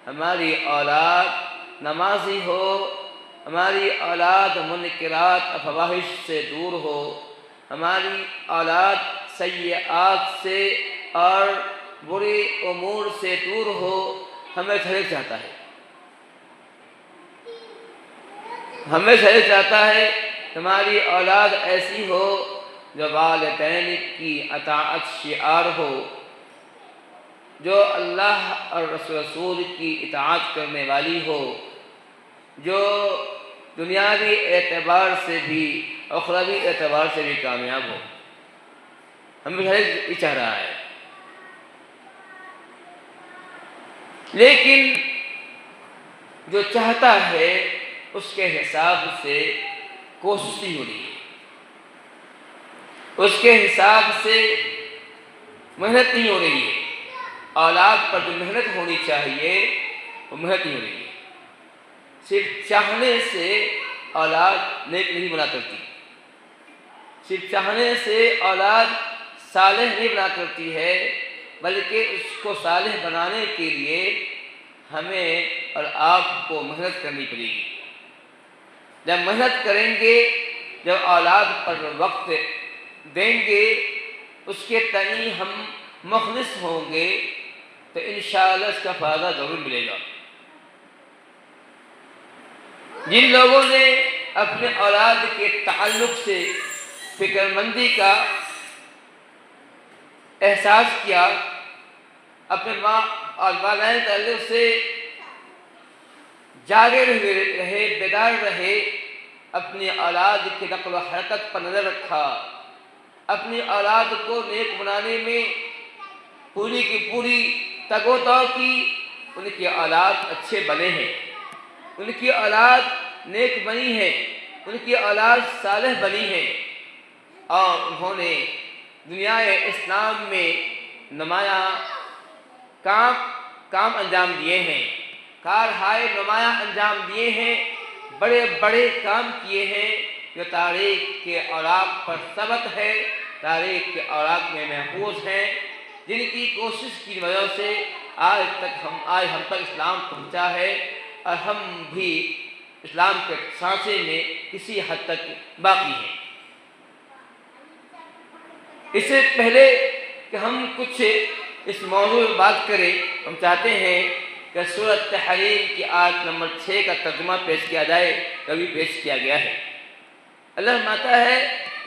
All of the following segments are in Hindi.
हमारी औलाद नमाजी हो, हमारी औलाद मुनकरात फवाहिश से दूर हो, हमारी औलाद सय्यात से और बुरे उमूर से दूर हो, हमें शरीर चाहता है। हमें शरीर चाहता है हमारी औलाद ऐसी हो जो वालिदैन की अताअत शिआर हो, जो अल्लाह और रसूल की इताअत करने वाली हो, जो दुनियावी एतबार से भी उखरवी एतबार से भी कामयाब हो। हमें शरीर चाह रहा है, लेकिन जो चाहता है उसके हिसाब से कोशिश नहीं हो रही है, उसके हिसाब से मेहनत नहीं हो रही है। औलाद पर जो मेहनत होनी चाहिए वो मेहनत नहीं हो रही है। सिर्फ चाहने से औलाद नेक नहीं बना करती, सिर्फ चाहने से औलाद सालेह नहीं बना करती है, बल्कि उसको सालेह बनाने के लिए हमें और आपको मेहनत करनी पड़ेगी। जब मेहनत करेंगे, जब औलाद पर वक्त देंगे, उसके तनी हम मुखलिस होंगे तो इंशाअल्लाह इसका फ़ायदा ज़रूर मिलेगा। जिन लोगों ने अपने औलाद के ताल्लुक़ से फ़िक्रमंदी का एहसास किया, अपने माँ और वालिदैन ताल्लुक़ से जागे रहे, बेदार रहे, अपनी औलाद की नक़्ल व हरकत पर नज़र रखा, अपनी औलाद को नेक बनाने में पूरी की पूरी तगोतौ की, उनकी औलाद अच्छे बने हैं, उनकी औलाद नेक बनी है, उनकी औलाद सालेह बनी है और उन्होंने दुनिया इस्लाम में नुमाया काम अंजाम दिए हैं, कारहाय नुमाया अंजाम दिए हैं, बड़े बड़े काम किए हैं जो तारीख़ के औराक़ पर सबत है, तारीख़ के औराक़ में महफूज हैं, जिनकी कोशिश की वजह से आज हम तक इस्लाम पहुँचा है और हम भी इस्लाम के सांसे में किसी हद तक बाकी हैं। इससे पहले कि हम कुछ इस मौजूद में बात करें, हम चाहते हैं कि सूरत तहरीम की आयत नंबर 6 का तर्जुमा पेश किया जाए, कभी पेश किया गया है। अल्लाह फरमाता है,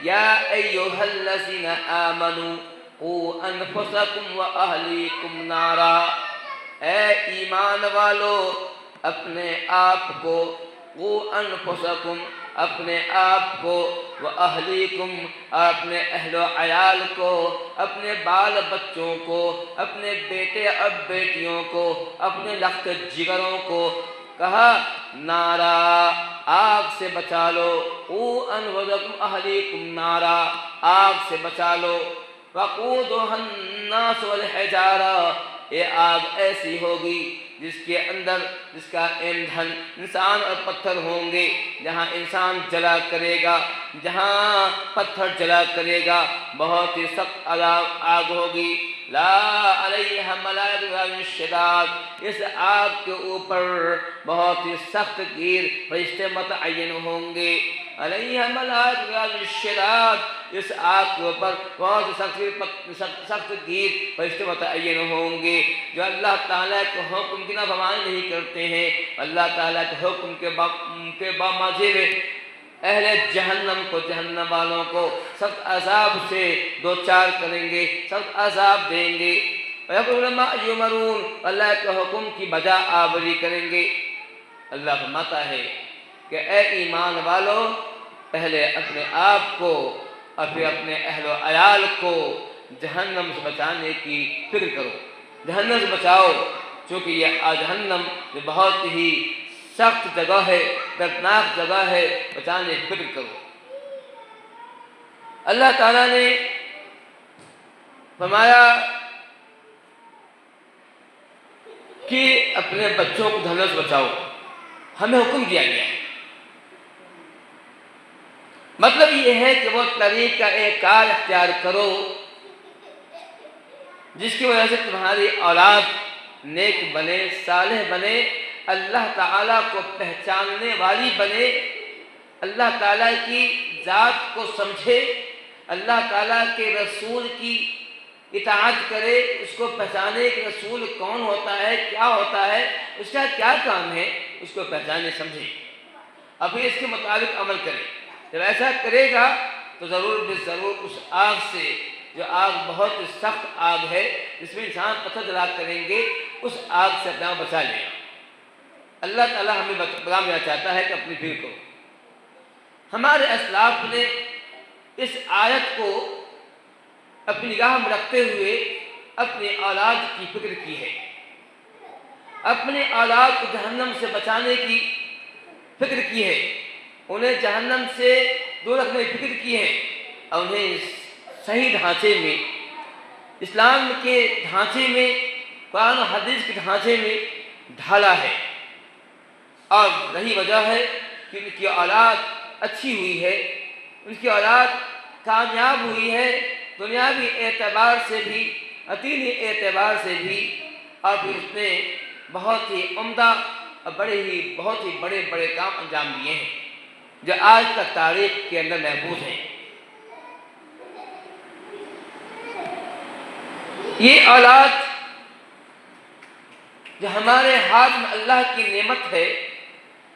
या अय्युहल्लज़ीना आमनू क़ू अनफुसकुम व अहलीकुम नारा, ए ईमान वालो अपने आप को, क़ू अनफुसकुम अपने आप को, व अहलीकुम अपने अहलो अयाल को, अपने बाल बच्चों को, अपने बेटे और बेटियों को, अपने लख्त जिगरों को, कहा नारा आग से बचा लो, क़ू अनफुसकुम अहलीकुम नारा आग से बचा लो, वक़ूदुहन नास वल हिजारा, ये आग ऐसी होगी जिसका ईंधन इंसान और पत्थर होंगे, जहाँ इंसान जला करेगा, जहाँ पत्थर जला करेगा, बहुत ही सख्त आग होगी। ला अलैहा मलाइकतुन शिदाद, इस आग के ऊपर बहुत ही सख्त गिर फरिश्ते मुतअय्यन होंगे। अलैहा मलाइकतुन शिदाद, इस आग के ऊपर बहुत सख्त गिर फरिश्ते मुतअय्यन होंगे, जो अल्लाह ताला के हुक्म की नाफरमानी नहीं करते हैं, अल्लाह ताला के हुक्म के बामजिद अहले जहन्नम को, जहन्नम वालों को सख्त अज़ाब से दो चार करेंगे, सख्त अज़ाब देंगे। युमरून, अल्लाह के हुक्म की बजा आवरी करेंगे। अल्लाह फरमाता है कि ए ईमान वालों, पहले अपने आप को और फिर अपने अहलो अयाल को जहन्नम से बचाने की फिक्र करो, जहन्नम से बचाओ, क्योंकि यह जहन्नम बहुत ही सख्त जगह है, दर्दनाक जगह है, बचाने की फिक्र करो। अल्लाह ताला ने फरमाया कि अपने बच्चों को जहन्नम से बचाओ, हमें हुक्म दिया गया है। मतलब ये है कि वो तरीका एक कार इख्तियार करो जिसकी वजह से तुम्हारी औलाद नेक बने, सालेह बने, अल्लाह ताला को पहचानने वाली बने, अल्लाह ताला की ज़ात को समझे, अल्लाह ताला के रसूल की इताअत करे, उसको पहचाने कि रसूल कौन होता है, क्या होता है, उसका क्या काम है, उसको पहचाने समझे, अभी इसके मुताबिक अमल करे। जब ऐसा करेगा तो ज़रूर ज़रूर उस आग से, जो आग बहुत सख्त आग है जिसमें इंसान पत्थर जला करेंगे, उस आग से अपना बचा लेगा। अल्लाह ताला हमें बता देना चाहता है कि अपनी भीड़ को, हमारे असलाफ ने इस आयत को अपनी निगाह में रखते हुए अपने औलाद की फिक्र की है, अपने औलाद को जहन्नम से बचाने की फिक्र की है, उन्हें जहन्नम से दूर रखने की फिक्र की है और उन्हें सही ढांचे में, इस्लाम के ढांचे में, कुरान और हदीस के ढांचे में ढाला है। और यही वजह है कि उनकी औलाद अच्छी हुई है, उनकी औलाद कामयाब हुई है, दुनियावी एतबार से भी, दीनी एतबार से भी, और फिर उसने बहुत ही उम्दा और बहुत ही बड़े बड़े काम अंजाम दिए हैं जो आज तक तारीख के अंदर महफूज हैं। ये औलाद जो हमारे हाथ में अल्लाह की नेमत है,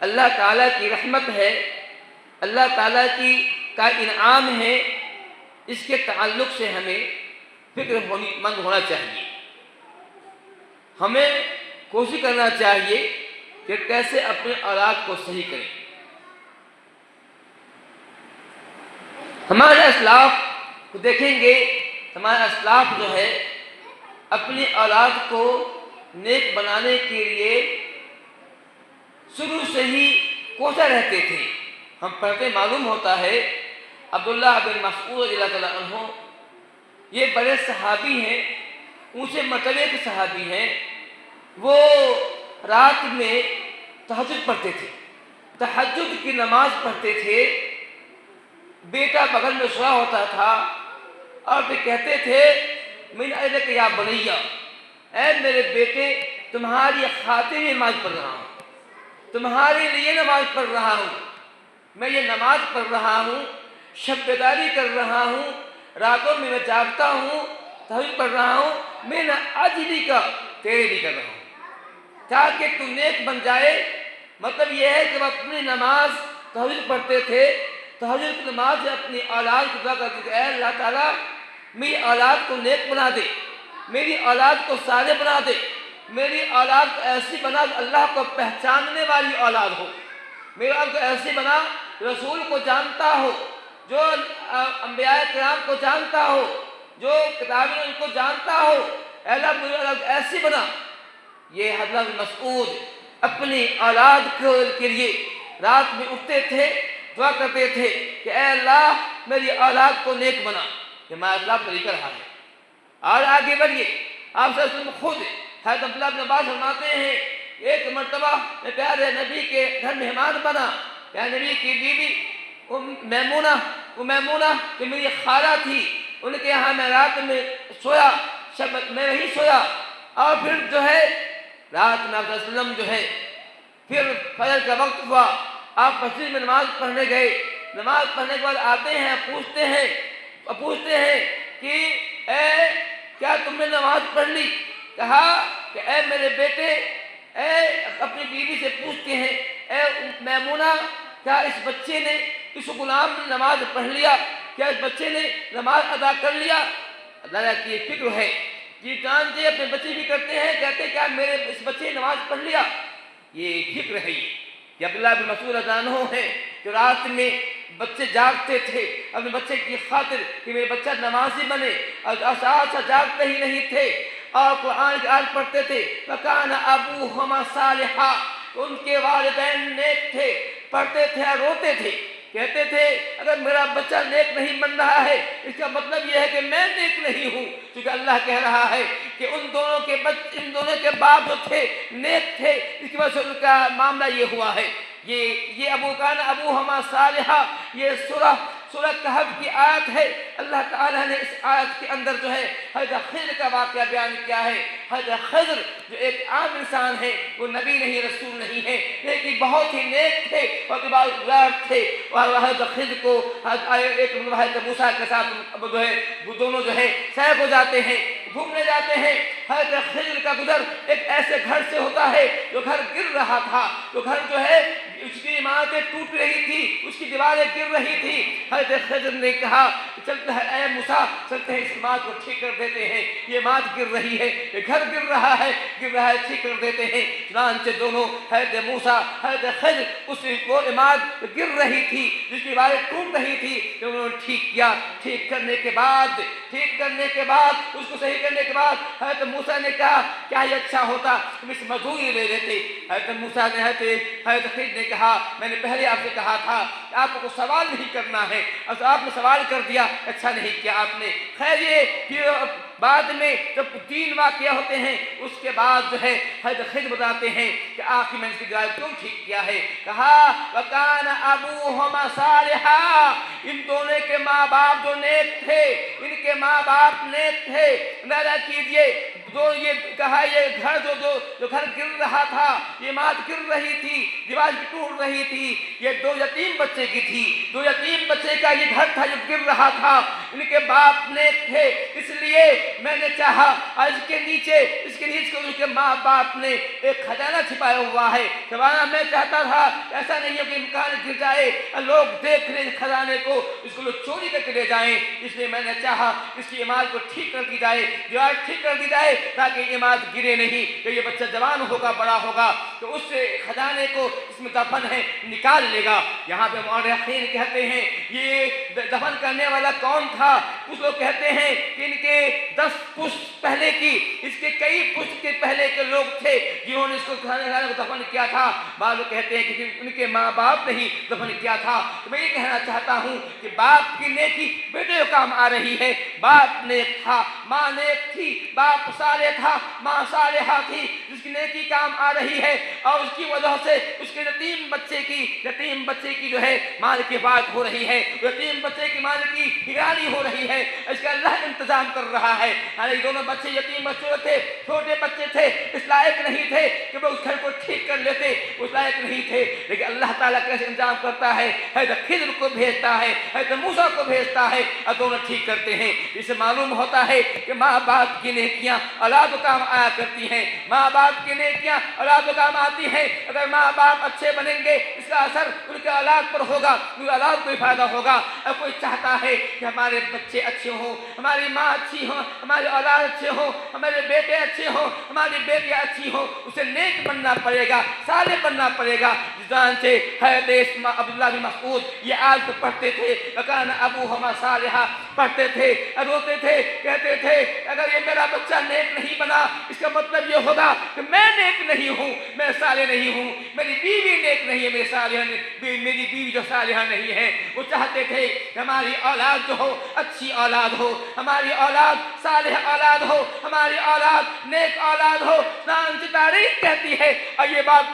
अल्लाह ताला की रहमत है, अल्लाह ताला की का इनाम है, इसके ताल्लुक़ से हमें फिक्रमंद होना चाहिए। हमें कोशिश करना चाहिए कि कैसे अपने औलाद को सही करें। हमारे असलाफ को देखेंगे, हमारे असलाफ जो है अपनी औलाद को नेक बनाने के लिए शुरू से ही कोसा रहते थे। हम पढ़ते मालूम होता है अब्दुल्लाह बिन मसऊद रज़ियल्लाहु अन्हु, ये बड़े सहाबी हैं, ऊंचे मर्तबे के सहाबी हैं, वो रात में तहज्जुद पढ़ते थे, तहज्जुद की नमाज पढ़ते थे, बेटा बगल में सोया होता था और फिर कहते थे मिन अजलिक या बनैया, ऐ मेरे बेटे तुम्हारी खातिर नमाज पढ़ रहा हूँ, तुम्हारे लिए नमाज पढ़ रहा हूँ, मैं ये नमाज पढ़ रहा हूँ, शब्बेदारी कर रहा हूँ, रातों में मैं जागता हूँ, तहज्जुद पढ़ रहा हूँ, मैं न अजली का तेरे लिए कर रहा हूँ ताकि तू नेक बन जाए। मतलब यह है कि वह अपनी नमाज तहज्जुद पढ़ते थे, तहज्जुद की नमाज से अपनी औलाद को दुआ करते थे, ऐ अल्लाह ताला मेरी औलाद को नेक बना दे, मेरी औलाद को साले बना दे, मेरी औलाद को ऐसी बना अल्लाह को पहचानने वाली औलाद हो, मेरी औलाद को ऐसी बना रसूल को जानता हो, जो अंबिया किराम को जानता हो, जो किताबें उनको जानता हो, अल्लाह मेरी औलाद ऐसी बना। ये हज़रत मसऊद अपनी औलाद के लिए रात में उठते थे, दुआ करते थे कि ऐ अल्लाह मेरी औलाद को नेक बना। ये हमारा अल्लाह तरीका रहा है। और आगे बढ़िए, आप सब खुद हज़रत अब्दुल्लाह बिन अब्बास फरमाते हैं, एक मर्तबा मैं प्यारे नबी के घर मेहमान बना, प्यारे नबी की बीवी मैमूना जो मेरी खाला थी, उनके यहाँ मैं रात में सोया, मैं वहीं सोया, और फिर जो है रात में आप वसल्लम जो है फिर फजर का वक्त हुआ, आप मस्जिद में नमाज पढ़ने गए, नमाज पढ़ने के बाद आते हैं, पूछते हैं कि क्या तुमने नमाज पढ़ ली? कहा कि ऐ मेरे बेटे, अपनी बीवी से पूछते हैं, ऐ मैमूना क्या इस बच्चे ने, इस गुलाम ने नमाज पढ़ लिया? क्या इस बच्चे ने नमाज अदा कर लिया? अल्लाह की फिक्र है जी, जानते अपने बच्चे भी करते हैं, कहते क्या मेरे इस बच्चे ने नमाज पढ़ लिया? ये फिक्र है। ये अब्दुल्लाह बिन मसऊद रज़ियल्लाहु अन्हु है जो रात में बच्चे जागते थे अपने बच्चे की खातिर कि मेरा बच्चा नमाजी बने, और आशा जागते ही नहीं थे और कुरान की आयत पढ़ते थे, वकान अबूहुमा सालिहा, उनके वालिदैन नेक थे, पढ़ते थे और रोते थे, कहते थे अगर मेरा बच्चा नेक नहीं बन रहा है इसका मतलब यह है कि मैं नेक नहीं हूँ, क्योंकि अल्लाह कह रहा है कि इन दोनों के बाप जो थे नेक थे, इसकी वजह से उनका मामला ये हुआ है। ये अबूहुमा सालिहा, ये सूरह सूरह कहफ की आयत है। अल्लाह ताला ने इस आयत के अंदर जो है हज़रत खिज़र का वाक़या बयान किया है। हज़रत खिज़र जो एक आम इंसान है, वो नबी नहीं, रसूल नहीं है, लेकिन बहुत ही नेक थे और इबादतगार थे। और हज़रत खिज़र को एक मूसा के साथ जो है वो दोनों जो है सैर हो जाते हैं, घूमने जाते हैं। हज़रत खिज़र का गुजर एक ऐसे घर से होता है जो घर गिर रहा था, जो घर जो है उसकी इमारतें टूट रही थी, उसकी दीवारें गिर रही थी। हज़रत खिज़र ने कहा चलते हैं ऐ मूसा, चलते हैं इस इमारत को ठीक कर देते हैं, ये इमारत गिर रही है, ये घर गिर रहा है, ठीक कर देते हैं। चुनांचे दोनों हज़रत मूसा हज़रत खिज़र उस वो इमारत गिर रही थी जिसकी दीवारें टूट रही थी, तो उन्होंने ठीक किया। ठीक करने के बाद उसको सही करने के बाद हज़रत मूसा ने कहा क्या ये अच्छा होता तुम इस मजदूरी ले लेते। हज़रत मूसा ने हज़रत खिज़र ने कहा मैंने पहले आपसे कहा था कि आपको सवाल नहीं करना है, और आपने सवाल कर दिया, अच्छा नहीं किया आपने। खैर ये बाद में जब 3 वाक़या होते हैं उसके बाद जो है हज़रत खिज़र बताते हैं कि आखिर मैंने इसकी गाय क्यों ठीक किया है। कहा वकान अबूहुमा सालिहा, इन दोनों के माँ बाप जो नेक थे, इनके माँ बाप नेक थे। अंदाजा कीजिए जो ये कहा ये घर जो घर गिर रहा था, ये इमारत गिर रही थी, दीवार टूट रही थी, ये 2 यतीम बच्चे की थी। 2 यतीम बच्चे का ये घर था जो गिर रहा था। इनके बाप नेक थे, इसलिए मैंने चाहा इसके नीचे उनके माँ बाप ने एक खजाना छिपाया हुआ है। खजाना मैं चाहता था ऐसा नहीं है कि इम्कान गिर जाए और लोग देख लें खजाने को, इसको लोग चोरी करके ले जाएं, इसलिए मैंने चाहा इसकी इमारत को ठीक कर दी जाए, दीवार ठीक कर दी जाए ताकि इमारत गिरे नहीं। तो ये बच्चा जवान होगा, बड़ा होगा तो उस खजाने को इसमें दफन है निकाल लेगा। यहाँ पे मौरख़ीन कहते हैं ये दफन करने वाला कौन था। कुछ लोग कहते हैं कि इनके 10 पुश्त पहले की, इसके कई पुश्त के पहले के लोग थे जिन्होंने इसको खजाने को दफन किया था। बाद लोग कहते हैं कि उनके माँ बाप ने ही दफन किया था। तो मैं ये कहना चाहता हूँ कि बाप की नेकी बेटे को काम आ रही है। बाप नेक था, माँ नेक थी, बाप साले था, माँ सालेहा थी, जिसकी नेकी काम आ रही है और उसकी वजह से उसके यतीम बच्चे की जो है माल की बात हो रही है, यतीम बच्चे की माल की निगरानी हो रही है, इसका अल्लाह इंतजाम कर रहा है। हालांकि दोनों बच्चे यतीम बच्चे थे, छोटे बच्चे थे, इस लायक नहीं थे कि वो उस घर को ठीक कर लेते, उस लायक नहीं थे, लेकिन अल्लाह ताला कैसे इंतजाम करता है, हज़रत खिज़र को भेजता है, हज़रत मूसा को भेजता है और दोनों ठीक करते हैं। इससे मालूम होता है कि माँ बाप की नेकियां औलाद को काम आया करती हैं, माँ बाप की नेकियां औलाद को काम आती हैं। अगर माँ बाप अच्छे बनेंगे इसका असर उनके औलाद पर होगा, उनके औलाद को फायदा होगा। और कोई चाहता है कि हमारे बच्चे अच्छे हों, हमारी माँ अच्छी हो, हमारे औलाद अच्छे हो, हमारे बेटे अच्छे हो, हमारी बेटियां अच्छी हो, उसे नेक बनना पड़ेगा, साले बनना पड़ेगा। जिस से हज़रत अब्दुल्लाह बिन मसूद ये आज तो पढ़ते थे, वकान अबूहुमा सालिहा पढ़ते थे, रोते थे, कहते थे अगर ये मेरा बच्चा नेक नहीं बना इसका मतलब ये होगा कि मैं नेक नहीं हूँ, मैं साले नहीं हूँ, मेरी बीवी नेक नहीं है, मेरी बीवी जो सालिहा नहीं है। वो चाहते थे कि हमारी औलाद जो हो अच्छी औलाद हो, हमारी औलाद सालिह औलाद हो, हमारी औलाद नेक औलाद हो। कुरान की तारीख कहती है और ये बात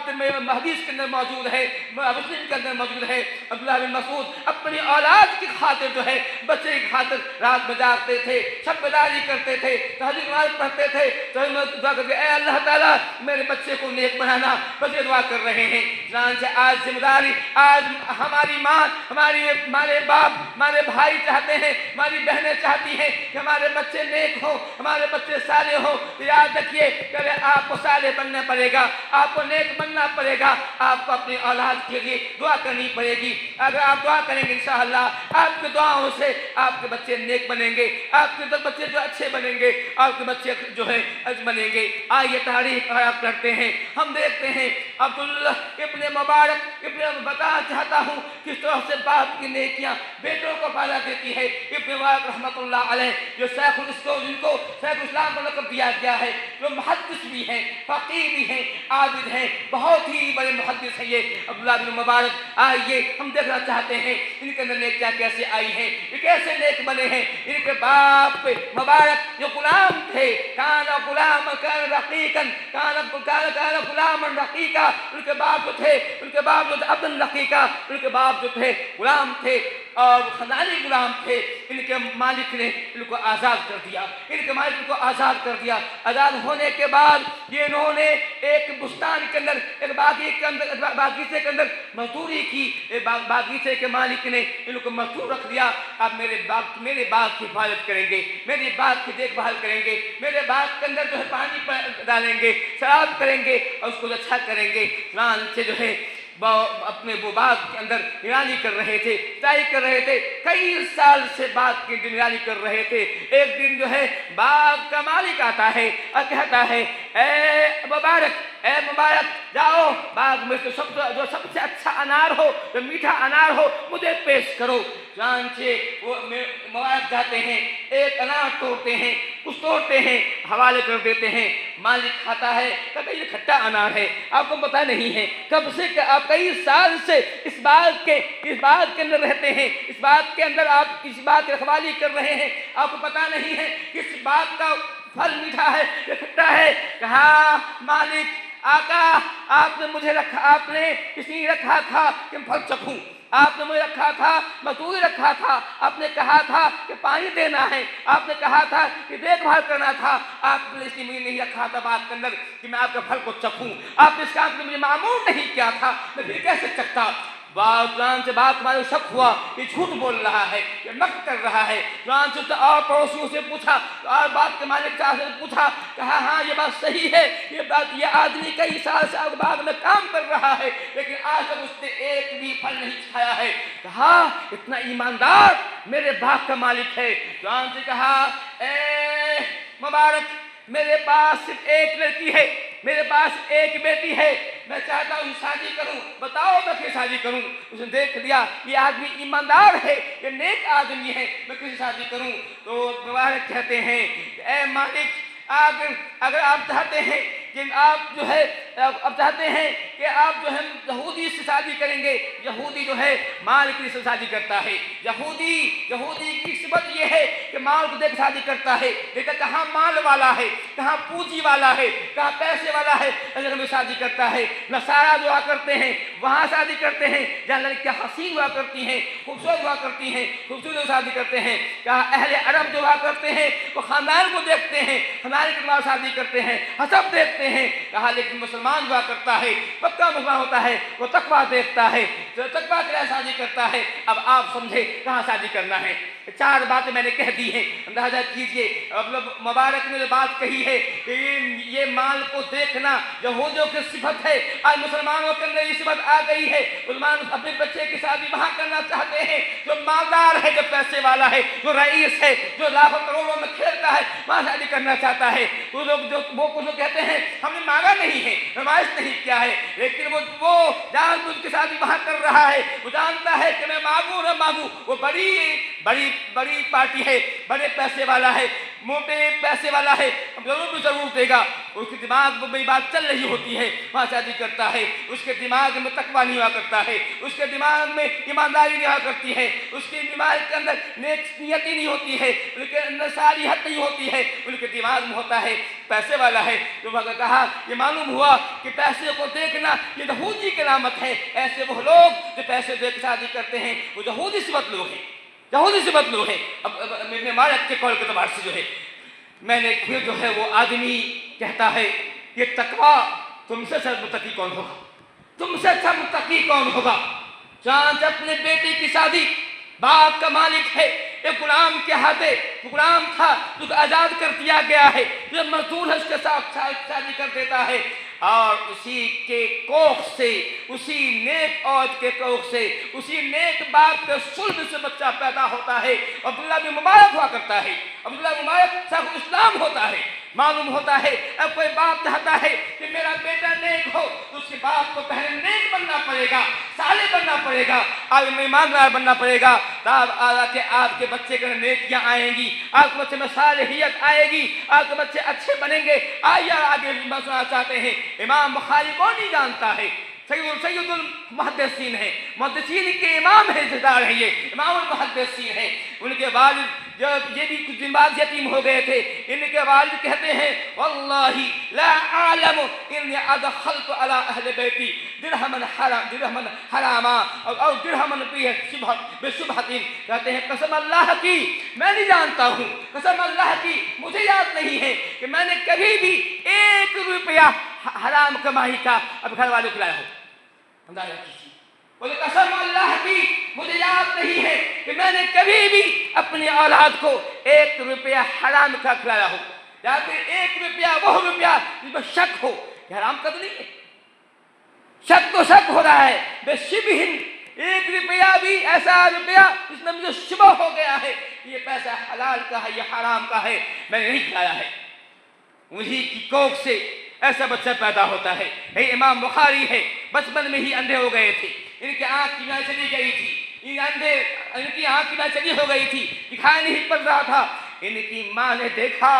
हदीस के अंदर मौजूद है, मुस्लिम के अंदर मौजूद है। अब्दुल्लाह बिन मसूद अपनी औलाद की खातिर जो है बच्चे की खातिर रात में जागते थे, शब्बदारी करते थे, तहज्जुद नमाज़ पढ़ते थे, तो दुआ करके ऐ अल्लाह ताला मेरे बच्चे को नेक बनाना, बच्चे दुआ कर रहे हैं। चुनांचे आज जिम्मेदारी, आज हमारी माँ, हमारे बाप, हमारे भाई चाहते हैं, हमारी बहनें चाहती हैं कि हमारे बच्चे नेक हो, हमारे बच्चे साले हो। तो याद रखिए पहले आपको साले बनना पड़ेगा, आपको नेक बनना पड़ेगा, आपको अपनी औलाद के लिए दुआ करनी पड़ेगी। अगर आप दुआ करेंगे इंशाअल्लाह आपकी दुआओं से आपके बच्चे नेक बनेंगे, आपके बच्चे जो अच्छे बनेंगे, आपके बच्चे जो है बनेंगे। आइए तारीफ करते हैं, हम देखते हैं अब्दुल्लाह इब्ने मुबारक इब्ने बताना चाहता हूँ किस तरह से बाप की नेकियाँ बेटों को फायदा देती है। इब्ने मुबारक रहमतुल्लाह अलैह जो जिनको शैखुल इस्लाम का लक़ब दिया गया है, जो मुहद्दिस भी हैं, फ़क़ीह भी हैं, आबिद हैं, बहुत ही बड़े मुहद्दिस हैं ये अब्दुल्लाह बिन मुबारक। आइए हम देखना चाहते हैं इनके अंदर नेकियाँ कैसे आई हैं, ये कैसे नेक बने हैं। इनके बाप मुबारक जो गुलाम थे, काना गुलाम कान रक़ीकन काना गुलामन रक़ीका, उनके बाप जो थे अब्दुल रक़ीका, उनके बाप जो थे गुलाम थे। और खजानी गुलाम थे, इनके मालिक ने इनको आज़ाद कर दिया, इनके मालिक इनको आज़ाद कर दिया। आज़ाद होने के बाद ये इन्होंने एक बुस्तान के अंदर, एक बागीचे के अंदर मजदूरी की। बागीचे के मालिक ने इनको मजदूर रख दिया। आप मेरे बाग की हिफाजत करेंगे, मेरे बाग की देखभाल करेंगे, मेरे बाग के अंदर जो है पानी डालेंगे, शराब करेंगे और उसको अच्छा करेंगे। रान से जो है अपने वो बाग के अंदर निगरानी कर रहे थे, तय कर रहे थे, कई साल से बाग की निगरानी कर रहे थे। एक दिन जो है बाग का मालिक आता है और कहता है, ए मुबारक जाओ बाग में जो सबसे अच्छा अनार हो, जो मीठा अनार हो, मुझे पेश करो। जान से वो मुबारक जाते हैं, एक अनार तोड़ते हैं, कुछ तोड़ते हैं, हवाले कर देते हैं। मालिक खाता है, कहता ये खट्टा अनार है, आपको पता नहीं है कब से आप कई साल से इस बाग के अंदर रहते हैं, इस बाग के अंदर आप इस बाग की रखवाली कर रहे हैं, आपको पता नहीं है कि इस बाग का फल मीठा है या खट्टा है। कहा मालिक आका आपने मुझे रखा, आपने इसलिए रखा था कि फल चखूं, आपने मुझे रखा था, मजदूरी रखा था, आपने कहा था कि पानी देना है, आपने कहा था कि देखभाल करना था, आपने इसलिए मुझे नहीं रखा था बात के अंदर कि मैं आपके फल को चखूं। आपने इस काम को मुझे मामूल नहीं किया था, मैं फिर कैसे चखता। कुरान से बात हमारे शक हुआ, ये झूठ बोल रहा है, ये मक्र कर रहा है। कुरान से और पड़ोसियों से पूछा, और बात के मालिक साहब से पूछा, कहा हाँ ये बात सही है, ये आदमी कई साल से बाग में काम कर रहा है, लेकिन आज तक उसने एक भी फल नहीं खाया है। कहा इतना ईमानदार मेरे बाग का मालिक है। कुरान से कहा, ए मुबारक मेरे पास सिर्फ एक लड़की है, मेरे पास एक बेटी है, मैं चाहता हूँ शादी करूँ, बताओ मैं किस शादी करूँ। उसने देख लिया ये आदमी ईमानदार है, ये नेक आदमी है, मैं किस शादी करूँ। तो मुबारक कहते हैं, ए मालिक अगर आप चाहते हैं कि आप जो है अब चाहते हैं कि आप जो है यहूदी से शादी करेंगे, यहूदी जो है माल की से शादी करता है, यहूदी की सिफत ये है कि माल को देख शादी करता है, देखा कहाँ माल वाला है, कहाँ पूंजी वाला है, कहाँ पैसे वाला है, अगर में शादी करता है। नसारा दुआ करते हैं, वहाँ शादी करते हैं जहाँ लड़कियाँ हसीन हुआ करती हैं, खूबसूरत हुआ करती हैं, खूबसूरत शादी करते हैं। कहा अहले अरब दुआ करते हैं, वो खानदान को देखते हैं, खानदान के बाद शादी करते हैं, हसब देखते हैं। कहा लेकिन मुसलमान दुआ करता है, पक्का मुसलमान होता है, वो तकवा देखता है, तो तकवा के लिए शादी करता है। अब आप समझे कहाँ शादी करना है। चार बातें मैंने कह दी हैं, अंदाजा कीजिए। मतलब मुबारक ने जो बात कही है कि ये माल को देखना यहूदियों की सिफत है, आज मुसलमानों के अंदर ये सिफत आ गई है। मुसलमान अपने बच्चे की शादी वहाँ करना चाहते हैं जो मालदार है, जो पैसे वाला है, जो रईस है, जो लाखों करोड़ों में खेलता है, वहाँ शादी करना चाहता है। वो लोग कुछ लोग कहते हैं हमने मांगा नहीं है, नुमाइश नहीं किया है, लेकिन वो जानबूझ के शादी वहाँ कर रहा है। वो जानता है कि मैं मांगू न मांगू, वो बड़ी पार्टी है, बड़े पैसे वाला है, मोटे पैसे वाला है, जरूर देगा। उसके दिमाग में वही बात चल रही होती है, वहाँ शादी करता है। उसके दिमाग में तकवा नहीं हुआ करता है, उसके दिमाग में ईमानदारी नहीं हुआ करती है, उसके दिमाग के अंदर नेक नियति नहीं होती है, उनके अंदर सालिहत नहीं होती है, उनके दिमाग में होता है पैसे वाला है। तो वह कहा ये मालूम हुआ कि पैसे को देखना ये यहूदी की अलामत है। ऐसे वो लोग जो पैसे देख शादी करते हैं वो यहूदी सिफत लोग हैं, यहूदी सिफत लोग हैं। अब मेरे मालिक के कौल के एतबार से जो है मैंने फिर जो है वो आदमी कहता है ये तकवा तुमसे अच्छा मुत्तकी कौन होगा, तुमसे अच्छा मुत्तकी कौन होगा। चांद अपने बेटे की शादी, बाप का मालिक है, एक गुलाम के हाथे, गुलाम था जो आजाद कर दिया गया है, जो मजदूर है उसके साथ शादी कर देता है। और उसी के कोख से, उसी नेक औरत के कोख से, उसी नेक बाप के सुल्ब से बच्चा पैदा होता है। अब्दुल्ला बिन मुबारक हुआ करता है, अब्दुल्ला मुबारक शायख इस्लाम होता है। मालूम होता है अब कोई बाप चाहता है कि मेरा बेटा नेक हो तो उसके बाप को पहले नेक बनना पड़ेगा, साले बनना पड़ेगा, आगे ईमानदार बनना पड़ेगा, तब आगे आपके बच्चे के नेकियां आएंगी, आपके बच्चे में सालिहियत आएगी, आपके बच्चे अच्छे बनेंगे। आइए आगे सुनना चाहते हैं, इमाम बुखारी को नहीं जानता है, सैयदुल मुहद्दिसीन है, मुहद्दिसीन के इमाम है, सरदार है, ये इमामुल मुहद्दिसीन है। उनके वालिद जब ये भी कुछ दिन बाद यतीम हो गए थे, इनके वालिद कहते हैं वल्लाही ला आलमु इन्नी अदखलतु अला अहले बैती दिरहमन हरामा और दिरहमन बिशुबहतिन। कहते हैं कसम अल्लाह की मैं नहीं जानता हूँ, कसम अल्लाह की मुझे याद नहीं है कि मैंने कभी भी 1 रुपया हराम कमाई का अब घर वालों को खिलाया हो। अंदाजा कीजिए, बोले कसम अल्लाह की मुझे याद नहीं है कि मैंने कभी भी अपनी औलाद को 1 रुपया हराम का खिलाया हो, या फिर 1 रुपया वो रुपया जिसमें शक हो कि हराम का तो नहीं है। शक तो शक हो रहा है, बेशिबहिन 1 रुपया भी ऐसा रुपया जिसमें मुझे शुबह हो गया है ये पैसा हलाल का है या हराम का है, मैंने नहीं खिलाया है। उन्हीं की कोख से ऐसा बच्चा पैदा होता है। ये इमाम बुखारी है, बचपन में ही अंधे हो गए थे, इनकी आंख की नाई चली गई थी, इनकी आंख की नाई चली हो गई थी, दिखाई नहीं पड़ रहा था। इनकी माँ ने देखा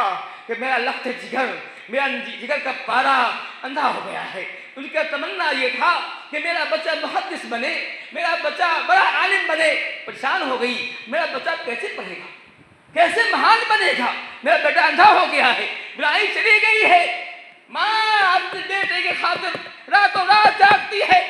कि मेरा लख्त जिगर, मेरा जिगर का पारा अंधा हो गया है। उनका तमन्ना ये था कि मेरा बच्चा मुहद्दिस बने, मेरा बच्चा बड़ा आलिम बने। परेशान हो गई, मेरा बच्चा कैसे पढ़ेगा, कैसे महान बनेगा, मेरा बेटा अंधा हो गया है, बुराई चली गई है। माँ अपने बेटे के खातिर रातों रात जागती है,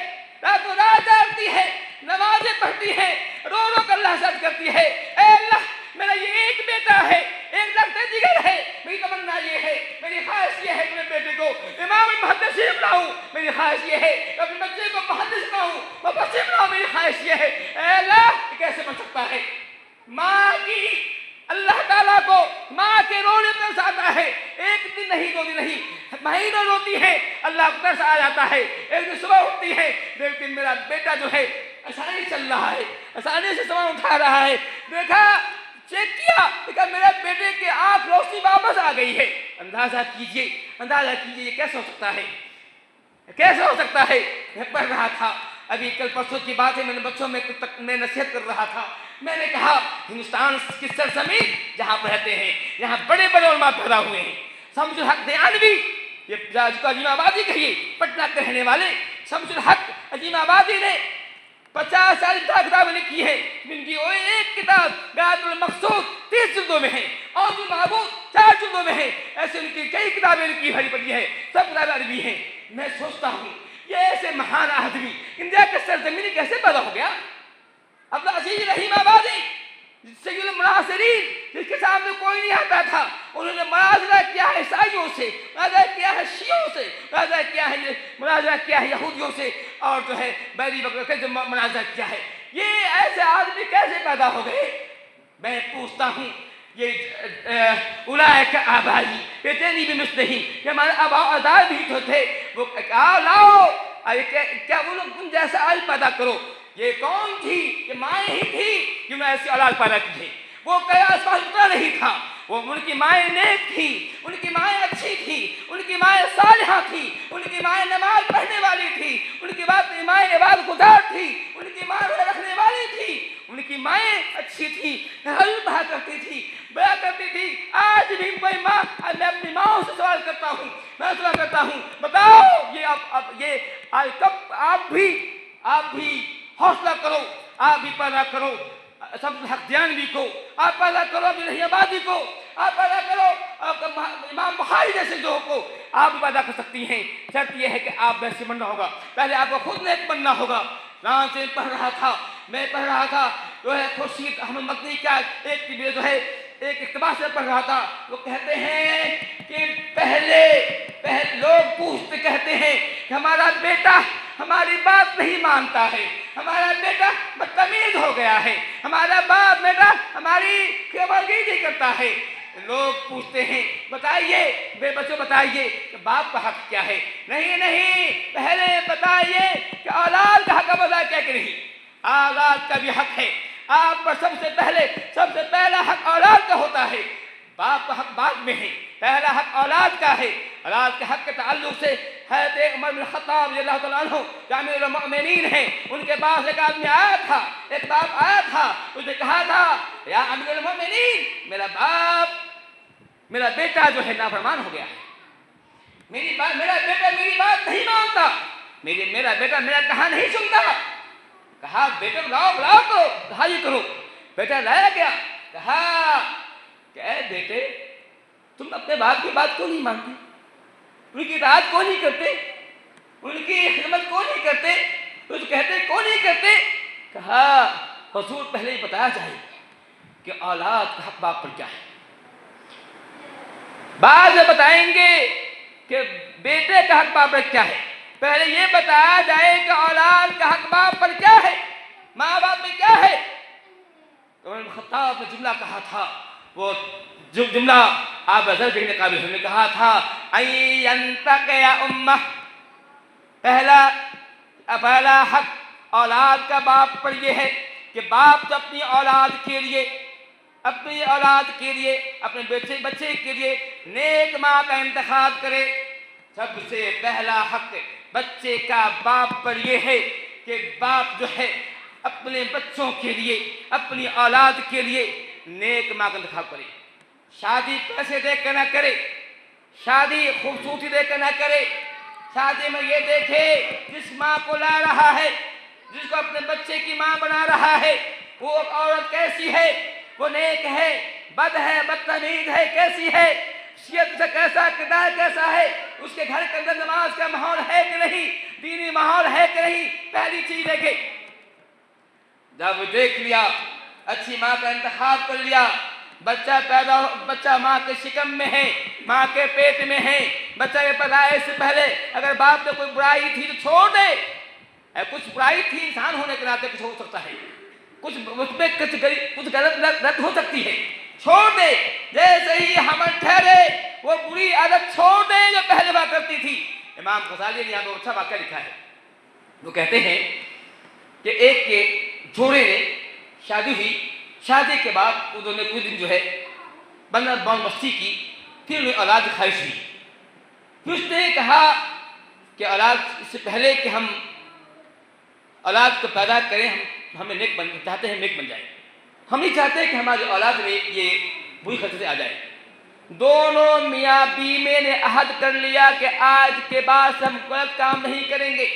रातों रात जागती है, नमाजें पढ़ती है, रो रो कर अल्लाह से अर्ज़ करती है, ऐ अल्लाह मेरा ये एक बेटा है, एक लख्त जिगर है, मेरी तमन्ना ये है, मेरी ख्वाहिश ये है कि मेरे बेटे को इमाम मुहद्दिस बनाऊं, मेरी ख्वाहिश ये है कि अपने बच्चे को मुहद्दिस बनाऊं, मुफस्सिर बनाऊं, मेरी ख्वाहिश ये है। ऐ अल्लाह ये कैसे बन सकता है? माँ की अल्लाह ताला को माँ के रोने पर तरस आता है। 1 दिन नहीं, 2 दिन नहीं, महीनों रोती है, अल्लाह को तरस आ जाता है। एक दिन सुबह उठती है, देखती मेरा बेटा जो है आसानी चल रहा है, आसानी से सामान उठा रहा है। देखा, चेक किया, देखा मेरे बेटे के आंख रोशनी वापस आ गई है। अंदाजा कीजिए, अंदाजा कीजिए ये कैसे हो सकता है, कैसे हो सकता है। मैं पढ़ रहा था, अभी कल परसों की बात है, मैंने बच्चों में मैं नसीहत कर रहा था। मैंने कहा हिंदुस्तान की सरजमीन जहाँ पर रहते हैं, यहाँ बड़े बड़े उलमा पैदा हुए हैं। शम्सुल हक दयानवी, ये जिसको अजीमाबादी कहिए, पटना के रहने वाले शम्सुल हक अजीमाबादी ने 50 साल किताबें लिखी है, जिनकी वो एक किताब गायतुल मकसूद 30 जिल्दों में है और जो महबूब 4 जिल्दों में है। ऐसे उनकी कई किताबें लिखी भरी पड़ी है, सब किताबें अरबी हैं। मैं सोचता हूँ ये ऐसे महान आदमी इंडिया के सरजमीन कैसे पैदा हो गया। अब्दुल अजीज रहीमाबादी, सैयदुल मुनासिरीन, जिसके सामने कोई नहीं आता था, उन्होंने मुनाजरा किया है ईसाइयों से, मुनाजरा किया है शियों से, मुनाजरा किया है यहूदियों से, और जो है बैरी बकर के जो मुनाजरा किया है। ये ऐसे आदमी कैसे पैदा हो गए? मैं पूछता हूँ, ये उलाइका आबाई बेचैनी भी मिस नहीं, कि हमारे आबा अदाद भी तो थे, वो आओ लाओ, क्या वो लोग तुम जैसा आज पैदा करो। ये कौन थी? ये माएँ ही थी जिन्होंने ऐसी औलाद पैदा की है। वो कहीं आसपास उतना नहीं था, वो उनकी माएँ नेक थी, उनकी माएँ अच्छी थी, उनकी माएँ सालिहा थी, उनकी माएँ नमाज पढ़ने वाली थी, उनकी माएँ इबादत गुज़ार थी, उनकी माँ रखने वाली थी, उनकी माएँ अच्छी थी, बहा करती थी, बया करती थी। आज भी कोई माँ, मैं अपनी माँ से सवाल करता हूँ, मैं सवाल करता हूँ, बताओ ये अब ये कब आप भी हौसला करो, आप भी पैदा करो शम्सुल हक दयानवी को, आप पैदा करो अब्दुल रहीमाबादी को, आप पैदा करो इमाम बुखारी जैसे लोगों को, आप पैदा कर सकती हैं। शर्त यह है कि आप वैसे बनना होगा, पहले आपको खुद नेक बनना होगा। राम से पढ़ रहा था, मैं पढ़ रहा था, जो है खुर्शीद अहमद मदनी का एक जो है एक इक़्तिबास से पढ़ रहा था। वो कहते हैं कि पहले लोग पूछते कहते हैं कि हमारा बेटा हमारी बात नहीं मानता है, हमारा बेटा बदतमीज हो गया है, हमारा बेटा हमारी खबरगीरी करता है। लोग पूछते हैं बताइए बच्चों बताइए कि बाप का हक क्या है? नहीं, पहले बताइए कि औलाद का हक अदा क्या कि नहीं। औलाद का भी हक है, आप पर सबसे पहला हक औलाद का होता है, बाप का हक बाद में है। पहला हक औलाद का है। औलाद के हक के ताल्लुक से हज़रत उमर बिन खत्ताब रज़ियल्लाहु तआला अन्हु अमीरुल मोमिनीन हैं, उनके पास एक आदमी आया था, एक बाप आया था, उसने कहा था या अमीरुल मोमिनीन, मेरा बेटा जो है नाफरमान हो गया है, मेरा बेटा मेरी बात नहीं मानता, मेरा बेटा मेरा कहा नहीं सुनता। कहा बेटे बुलाओ करो, हाजिर करो। बेटा लाया गया, कहा क्या बेटे, तुम अपने बाप की बात क्यों नहीं मानते, उनकी इताअत क्यों नहीं करते, उनकी खिदमत क्यों नहीं करते, तो कहते क्यों नहीं करते। कहा हुजूर पहले ही बताया जाए कि औलाद का हक बाप पर क्या है, बाद में बताएंगे कि बेटे का हक बाप पर क्या है, पहले ये बताया जाए कि औलाद का हक बाप पर क्या है, माँ बाप में क्या है। तो उमर इब्न खत्ताब ने जुमला कहा था, वो जो जुमला आप अज़हर देखने काबिल, हमने कहा था अय्यंतक या उम्मा, पहला हक औलाद का बाप पर यह है कि बाप तो अपनी औलाद के लिए, अपनी औलाद के लिए, अपने बच्चे के लिए नेक माँ का इंतखाब करे। सबसे पहला हक बच्चे का बाप पर यह है कि बाप जो है अपने बच्चों के लिए, अपनी औलाद के लिए नेक माँ का इंतखाब करे। शादी पैसे देकर ना करे, शादी खूबसूरती देकर ना करे, शादी में ये देखे जिस माँ को ला रहा है, जिसको अपने बच्चे की माँ बना रहा है, वो औरत कैसी है, वो नेक है, बद है, बदतमीज है, कैसी है, शख्सियत से कैसा, किरदार कैसा है, उसके घर के अंदर नमाज का माहौल है कि नहीं, दीनी माहौल है कि नहीं, पहली चीज देखे। जब देख लिया, अच्छी माँ का इंतखाब कर लिया, बच्चा माँ के शिकम में है, माँ के पेट में है, बच्चा के पैदाइश से पहले अगर बाप ने कोई बुराई थी तो छोड़ दे। कुछ बुराई थी, इंसान होने के नाते कुछ हो सकता है, कुछ उसमें कुछ गलत हो सकती है, छोड़ दे। जैसे ही हमल ठहरे वो बुरी आदत छोड़ दे जो पहले हुआ करती थी। इमाम गज़ाली ने यहाँ पर अच्छा वाक़या लिखा है, वो कहते हैं कि एक के जोड़े ने शादी हुई, शादी के बाद उन्होंने कुछ दिन जो है बंदा बौन मस्ती की, फिर उन्हें औलाद की ख्वाहिश हुई। फिर उसने कहा कि औलाद, इससे पहले कि हम औलाद को पैदा करें, हमें नेक बन चाहते हैं, नेक बन जाए, हम नहीं चाहते कि हमारी औलाद में ये बुरी खतरे आ जाए। दोनों मियाँ बीवी ने अहद कर लिया कि आज के बाद से हम गलत काम नहीं करेंगे,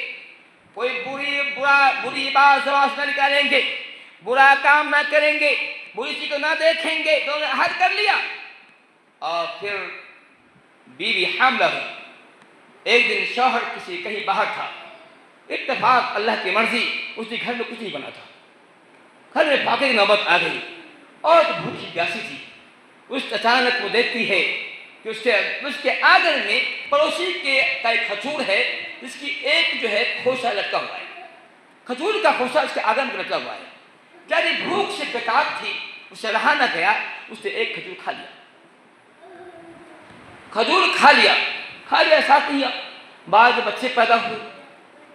कोई बुरी बात जबान से न निकालेंगे, बुरा काम ना करेंगे, बुरी चीज को ना देखेंगे। तो उन्होंने अहद कर लिया। और फिर बीवी हामला हुई। एक दिन शौहर कहीं बाहर था, इत्तेफाक अल्लाह की मर्जी उसके घर में कुछ नहीं बना था, घर में फाके की नौबत आ गई और तो भूखी प्यासी थी। उस अचानक वो देखती है कि उसके आंगन में पड़ोसी का एक खजूर है जिसकी एक जो है खोसा लटका हुआ है, खजूर का खोसा उसके आंगन में लटका हुआ है। जारी भूख से बेताब थी, उसे रहा न गया, उसने एक खजूर खा लिया, खजूर खा लिया साथ ही बाद बच्चे पैदा हुए,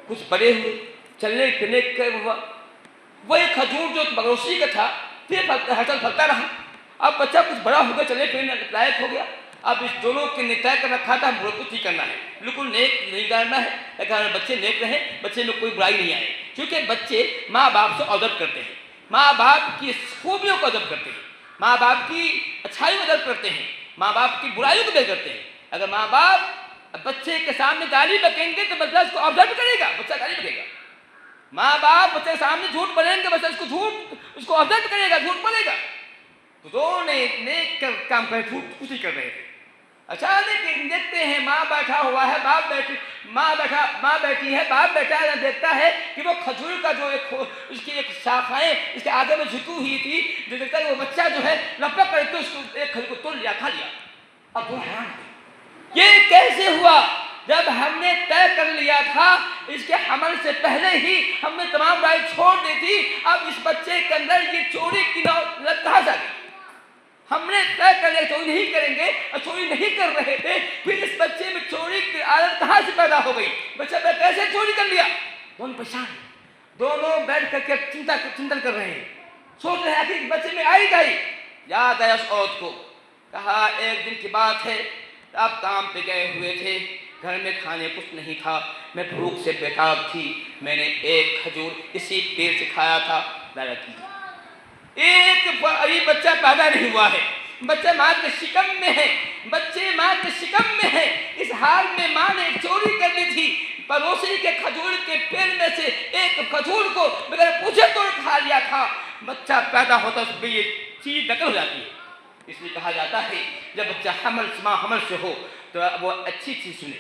कुछ बड़े हुए, चलने फिरने के हुआ। वही खजूर जो पड़ोसी का था फिर फलता रहा। अब बच्चा कुछ बड़ा हो गया, चलने फिरने लायक हो गया। अब इस दोनों के ने तय कर रखा था, हम कुछ नहीं करना है, बिल्कुल नेक नहीं करना है, लेकिन बच्चे नेक रहे, बच्चे में कोई बुराई नहीं आए। क्योंकि बच्चे माँ बाप से अदब करते हैं, माँ बाप की खूबियों को अदब करते हैं, माँ बाप की अच्छाई को अदब करते हैं, माँ बाप की बुराइयों को बेर करते हैं। अगर माँ बाप बच्चे के सामने गाली बकेंगे तो बच्चा उसको ऑब्जर्व करेगा, बच्चा गाली बकेगा। माँ बाप बच्चे के सामने झूठ बोलेंगे, बच्चा उसको ऑब्जर्व करेगा, झूठ बोलेगा। तो दोनों नेक काम कर झूठ कुछ नहीं कर रहे थे। अचानक देखते हैं माँ बैठा हुआ है, माँ बैठी है, बाप बैठा है, देखता है कि वो खजूर का जो उसकी एक शाखाएं इसके आगे में झुकी हुई थी, जो देखता है वो बच्चा जो है लपक करके उसको एक खजूर को तोड़ लिया, खा लिया। अब वो हैरान, ये कैसे हुआ? जब हमने तय कर लिया था इसके हमल से पहले ही हमने तमाम राय छोड़ दी थी, अब इस बच्चे के अंदर ये चोरी की लत कहाँ से आ गई? हमने तय कर लिया चोरी नहीं करेंगे और चोरी नहीं कर रहे थे, फिर इस बच्चे में चोरी की आदत कहाँ से पैदा हो गई? बच्चा कैसे चोरी कर लिया? दोनों परेशान, दोनों बैठ करके चिंतन कर रहे हैं, सोच रहे हैं कि बच्चे में आई गई। याद आया उस औरत को, कहा एक दिन की बात है, आप काम पे गए हुए थे, घर में खाने कुछ नहीं था, मैं भूख से बेताब थी, मैंने एक खजूर इसी पेड़ से खाया था, दादा की एक अभी बच्चा पैदा नहीं हुआ है, बच्चा माँ के शिकम में है, बच्चे माँ के शिकम में है। इस हाल में माँ ने चोरी कर ली थी, पड़ोसी के खजूर के पेड़ में से एक खजूर को बगैर पूछे तोड़ खा लिया था। बच्चा पैदा होता तो ये चीज़ नकल हो जाती है। इसलिए कहा जाता है जब बच्चा हमल से हो तो वो अच्छी चीज़ सुने,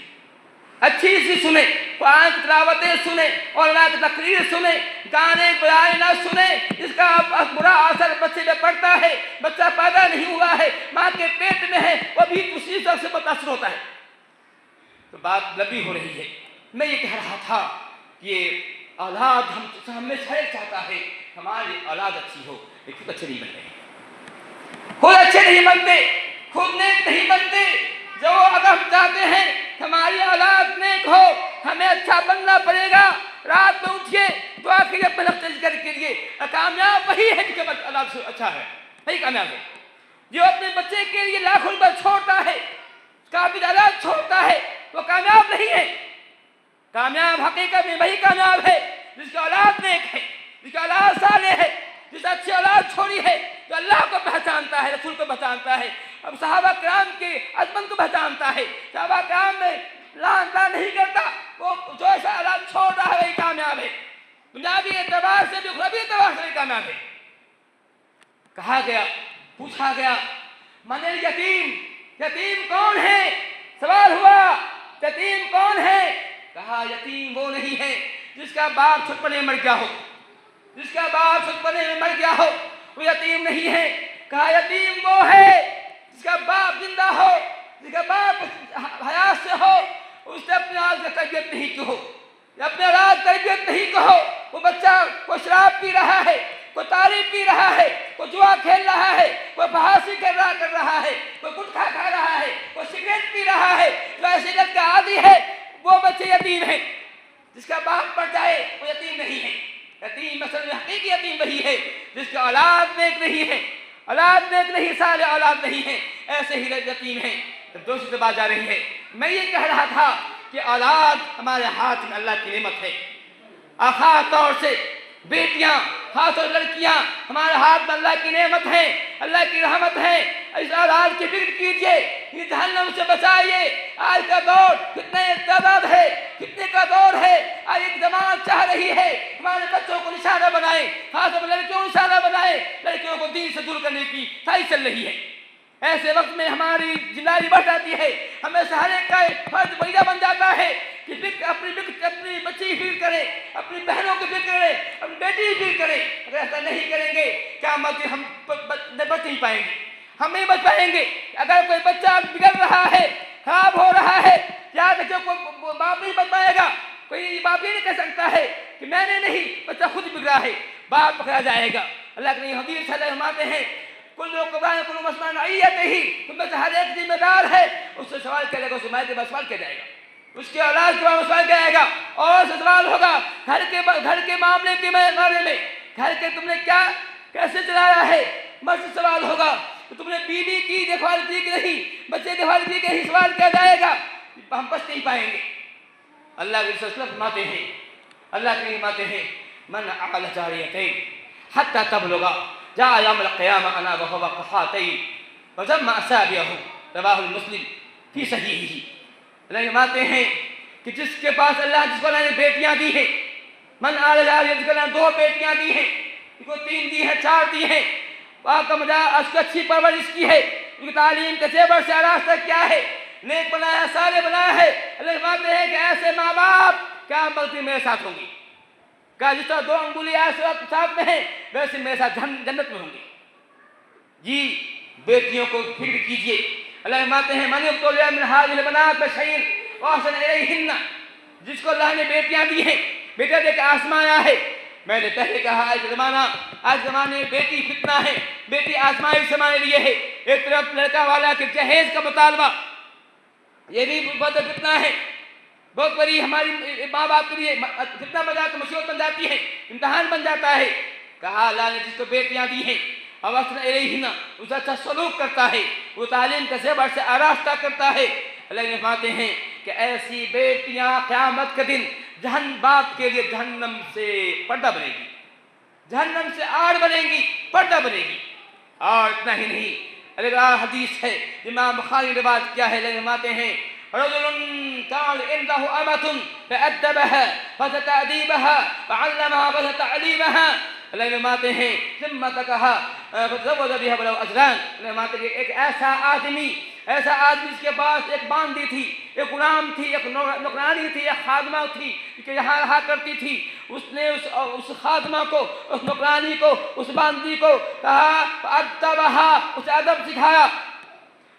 अच्छी चीज़ सुने, कुरान की तिलावतें सुने और अल्लाह की तकरीर सुने, गाने बजाए ना सुने। इसका बुरा असर बच्चे पे पड़ता है। बच्चा पैदा नहीं हुआ है, माँ के पेट में है, वो भी उसी सबसे मुतासर होता है। तो बात लंबी हो रही है। मैं ये कह रहा था कि औलाद हम हमेशा चाहता है हमारी औलाद अच्छी हो, लेकिन खुद अच्छे नहीं बनते, खुद अच्छे नहीं बनते, खुद नेक नहीं बनते। जो अगर हम चाहते हैं हमारी औलाद नेक हो, हमें अच्छा बनना पड़ेगा। रात में उठिए दुआ कीजिए अपने नफ्स के लिए। कामयाब वही है जिसका औलाद अच्छा है, वही कामयाब है। जो अपने बच्चे के लिए लाखों रुपये छोड़ता है, काबिल औलाद छोड़ता है, वो कामयाब नहीं है। कामयाब हकीकत में वही कामयाब है जिसकी औलाद नेक है, जिसकी औलाद सालेह है, जिस अच्छी औलाद छोड़ी है, जो अल्लाह को पहचानता है, रसूल को पहचानता है, अब सहाबा किराम के अजमत को पहचानता है। सहाबा किराम में लान नहीं करता, वो जो ऐसा औलाद छोड़ रहा है वही कामयाब है। दुनियावी एतबार से भी उखरवी एतबार से भी कामयाब है। कहा गया, पूछा गया, मने यतीम, यतीम कौन है? सवाल हुआ यतीम कौन है? कहा यतीम वो नहीं है जिसका बाप छुटपने में मर गया हो, जिसका बाप छुटपने में मर गया हो, वो यतीम नहीं है। कहा यतीम वो है जिसका बाप जिंदा हो, जिसका बाप हयात से हो, उसने अपने औलाद की तरबियत नहीं की हो, अपने औलाद की तरबियत नहीं कहो। वो बच्चा कोई शराब पी रहा है, कोई तारी पी रहा है, कोई जुआ खेल रहा है, कोई बहासी कर रहा है, कोई गुटखा खा रहा है, कोई सिगरेट पी रहा है, जो सिगरेट का आदी है, वो बच्चे यतीम है। जिसका बाप मर जाए वो यतीम नहीं है। यतीम असल में हकीकी यतीम वही है जिसका औलाद नेक नहीं है, औलाद नेक नहीं, साले औलाद नहीं है, ऐसे ही यतीम है। तो दोस्तों से बात जा रही है, मैं ये कह रहा था कि औलाद हमारे हाथ में अल्लाह की नेमत है। खास तौर से बेटियां, खास तौर लड़कियां हमारे हाथ में अल्लाह की नेमत है, अल्लाह की रहमत है। इस औलाद की फिक्र कीजिए, ये जहन्नम से बचाइए। आज का दौर कितने तादाद है, कितने का दौर है। आज एक जमात चाह रही है हमारे बच्चों को निशाना बनाए, खासतौर लड़कियों को निशाना बनाए, लड़कियों को दीन से दूर करने की साजिश चल रही है। ऐसे वक्त में हमारी जिम्मेदारी बढ़ जाती है, हमें हर एक का फर्ज बड़ा बन जाता है कि अपनी बच्ची की फिक्र करे, अपनी बहनों की फिक्र करे, अपनी बेटी की फिक्र करे। अगर ऐसा नहीं करेंगे क्या मत हम बच नहीं पाएंगे, हम नहीं बच पाएंगे। अगर कोई बच्चा बिगड़ रहा है, खराब हो रहा है, या देखिए कोई बाप नहीं बच पाएगा। कोई बाप ये नहीं कह सकता है कि मैंने नहीं, बच्चा खुद बिगड़ा है, बाप पकड़ा जाएगा। अल्लाह के हदीस फरमाते हैं कुल मसमान ही, तुम हर एक जिम्मेदार है, उससे सवाल किया जाएगा, उससे मायके बाद सवाल किया जाएगा, उसके औलाद के बाद सवाल किया जाएगा, और सवाल होगा घर के मामले के बारे में, घर के तुमने क्या कैसे चलाया है, मस्त सवाल होगा। तो तुमने बीवी की देखभाल की कि नहीं, बच्चे की देखभाल की कि नहीं, सवाल किया जाएगा। हम बच नहीं पाएंगे। अल्लाह के रसूल फरमाते हैं, अल्लाह के फरमाते हैं मन अअल जारियतैन हत्ता तबलुगा जा यौमुल क़ियामा अना व हुवा क़हातैन व जम्मा असाबिहु रवाहुल मुस्लिम फी सहीहिही। अल्लाह फरमाते हैं कि जिसके पास जिसको अल्लाह ने बेटियां दी हैं, मन अअल जारियत, जिसको अल्लाह ने 2 बेटियां दी हैं, इसको 3 दी हैं, 4 दी हैं, उसको अच्छी परवरिश की है, उनकी तालीम के जेवर से आरास्ता क्या है, नेक बनाया, साले बनाया है। अल्लाह फरमाते हैं कि ऐसे माँ बाप क्या बल्कि मेरे साथ होंगी। क्या जिस तरह 2 अंगुलियां साथ में है, वैसे मेरे साथ जन्नत में होंगी। जी बेटियों को फिक्र कीजिए। अल्लाह फरमाते हैं मन युब्तली मिन हाज़िल बनात बशैइन व अहसन इलैहिन्ना, जिसको अल्लाह ने बेटियां दी हैं, बेटा देकर आसमान आया है। मैंने पहले कहा आज जमाने में बेटी फितना है, बेटी आसमानी समाने लिए है। एक तरफ लड़का वाला के जहेज का मुतालबा, ये भी बहुत फितना है, बहुत बड़ी हमारी माँ बाप के लिए फितना बन जाता, मुसीबत बन जाती है, इम्तहान बन जाता है। कहा अल्लाह ने जिसको बेटियां दी हैं और उससे अच्छा सलूक करता है, वो तालीम का जेवर से आरास्ता करता है। अल्लाह ने फरमाते हैं कि ऐसी बेटियां क़यामत के दिन बाप के लिए जहन्नम से पर्दा बनेगी, जहन्नम से आड़ बनेगी, पर्दा बनेगी। और इतना ही नहीं, अल्लाह हदीस है इमाम बुखारी ने बात किया है, फरमाते हैं रजुलुन कान इंदहु अमतुन फअदबहा फतअदीबहा वअल्लमहा फतअलीमहा अल्लाह फरमाते हैं ज़िम्मा का कहा अजरान, फरमाते हैं एक ऐसा आदमी जिसके पास एक बांदी थी, एक गुलाम थी, एक नौकरानी थी, एक खादमा थी कि यहाँ रहा करती थी। उसने उस खादमा को, उस नौकरानी को, उस बांदी को कहा अदबहा, उसे अदब सिखाया।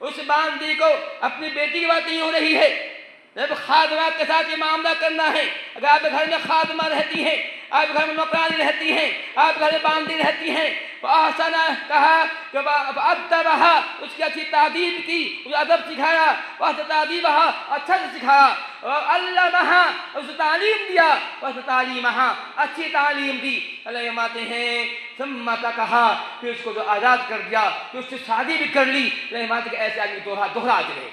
उस बांदी को अपनी बेटी की बात नहीं हो रही है, जब खादमा के साथ ये मामला करना है। अगर आपके घर में खादमा रहती है, आपके घर में नौकरानी रहती हैं, आपके घर में बांदी रहती हैं, तो आसना कहा अदबहा, उसकी अच्छी तादीब की, उसे अदब सिखाया, वह तादीबहा, अच्छा से सिखाया, और अल्लामहा, उसे तालीम दिया, वह तालीमहा, अच्छी तालीम दी। अल्लाह फरमाते हैं सुम्मा कहा, फिर उसको जो आज़ाद कर दिया, फिर उससे शादी भी कर ली। अल्लाह फरमाते हैं ऐसे आदमी दोहरा अजर है।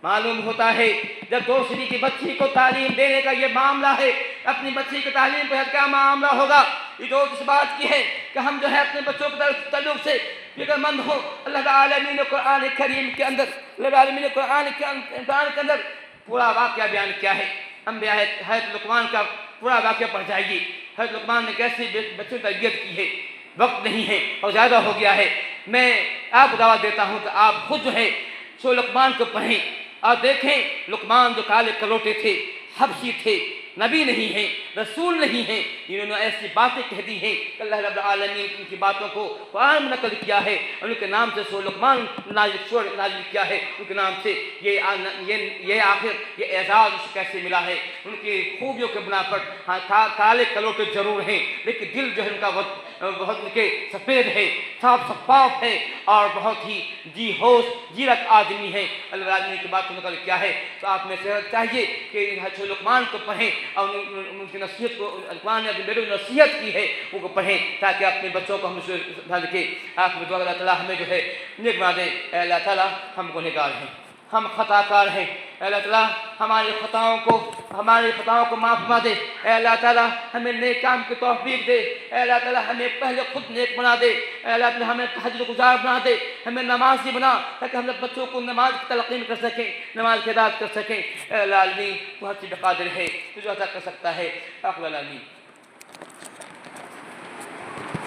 मालूम होता है जब दूसरी की बच्ची को तालीम देने का ये मामला है, अपनी बच्ची की तालीम पर क्या मामला होगा। ये तो इस बात की है कि हम जो है अपने बच्चों के तल्लुक़ से फिक्रमंद हो। अल्लाह ताला ने कुरान करीम के अंदर, कुरान के अंदर पूरा वाक़या बयान किया है। हम हज़रत लुक़मान का पूरा वाक़या पढ़ जाइए। हज़रत लुक़मान ने कैसे बच्चों की तरबियत की है। वक्त नहीं है और ज़्यादा हो गया है। मैं आपको दावत देता हूँ कि आप खुद जो है सो लुक़मान को पढ़ें और देखें लुक़मान जो काले कलोटे थे, हबशी थे, नबी नहीं हैं, रसूल नहीं हैं, इन्होंने ऐसी बातें कह दी हैं कि अल्लाह रब्बुल आलमीन उनकी बातों को कुरान में नकल किया है। उनके नाम से सो लुक़मान नाज़िल किया है। उनके नाम से ये आखिर ये एजाज़ उसको कैसे मिला है। उनकी खूबियों के बिना पर हाँ काले कलोटे ज़रूर हैं, लेकिन दिल जो है उनका बहुत उनके सफ़ेद है, साफ शफाफ है और बहुत ही जी होश जीरक आदमी है। अल्लाह आदमी की बात को नकल किया है। तो आप में से चाहिए कि लुक़मान को पढ़ें और उनकी नसीहत को, कुरान ने अपनी नसीहत की है उनको पढ़ें, ताकि अपने बच्चों को हम समझ के आप अल्लाह ताला हमें जो है नेक बना दे। अल्लाह ताला हम गुनहगार हैं, हम खताकार हैं। अल्लाह ताला हमारी खताओं को माफ़ फरमा दे। अल्लाह ताला हमें नेक काम की तौफीक दे। अल्लाह ताला हमें पहले खुद नेक बना दे। अल्लाह ताला हमें तहज्जुद गुज़ार बना दे, हमें नमाज़ी बना, ताकि हम अपने बच्चों को नमाज की तलक़ीन कर सकें, नमाज की अदा कर सकें। अल्लाह तू हर चीज़ क़ादिर है, तुझे अता कर सकता है।